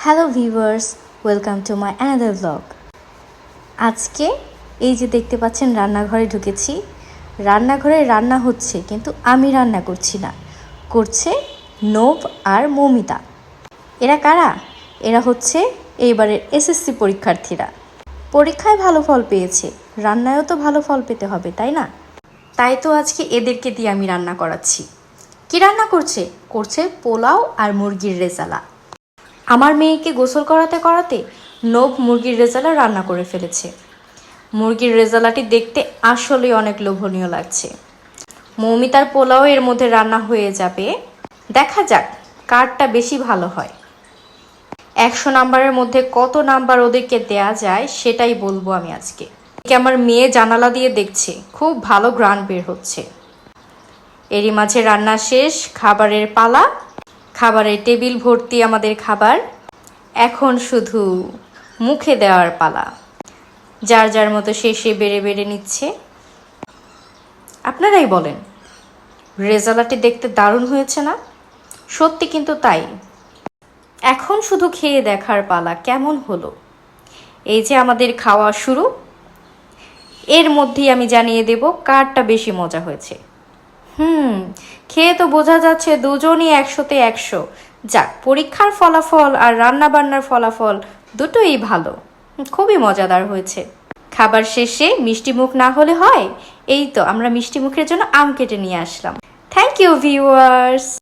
Hello viewers, welcome to my another blog. আজকে এই যে দেখতে পাচ্ছেন রান্নাঘরে ঢুকেছি। রান্নাঘরে রান্না হচ্ছে, কিন্তু আমি রান্না করছি না, করছে নোভ আর মৌমিতা। এরা কারা? এরা হচ্ছে এইবারের এসএসসি পরীক্ষার্থীরা। পরীক্ষায় ভালো ফল পেয়েছে, রান্নায়ও তো ভালো ফল পেতে হবে, তাই না? তাই তো আজকে এদেরকে দিয়ে আমি রান্না করাচ্ছি। কি রান্না করছে? করছে পোলাও আর মুরগির রেজালা। আমার মেয়েকে গোসল করাতে করাতে নোভ মুরগির রেজালা রান্না করে ফেলেছে। মুরগির রেজালাটি দেখতে আসলে অনেক লোভনীয় লাগছে। মৌমিতার পোলাও এর মধ্যে রান্না হয়ে যাবে। দেখা যাক কারটা বেশি ভালো হয়। 100 নাম্বারের মধ্যে কত নাম্বার ওদেরকে দেয়া যায় সেটাই বলবো আমি আজকে। আমার মেয়ে জানালা দিয়ে দেখছে, খুব ভালো ঘ্রাণ বের হচ্ছে। এরই মাঝে রান্না শেষ, খাবারের পালা। খাবারের টেবিল ভর্তি আমাদের খাবার। এখন শুধু মুখে দেওয়ার পালা। যার যার মতো সে বেড়ে বেড়ে নিচ্ছে। আপনারাই বলেন, রেজাল্টটি দেখতে দারুণ হয়েছে না? সত্যি কিন্তু তাই। এখন শুধু খেয়ে দেখার পালা কেমন হলো। এই যে আমাদের খাওয়া শুরু। এর মধ্যেই আমি জানিয়ে দেব কারটা বেশি মজা হয়েছে। খেয়ে তো বোঝা যাচ্ছে দুজনই 100-তে 100। যাক, পরীক্ষার ফলাফল আর রান্না বান্নার ফলাফল দুটোই ভালো, খুবই মজাদার হয়েছে। খাবার শেষে মিষ্টি মুখ না হলে হয়। এই তো আমরা মিষ্টি মুখের জন্য আম কেটে নিয়ে আসলাম। Thank you viewers.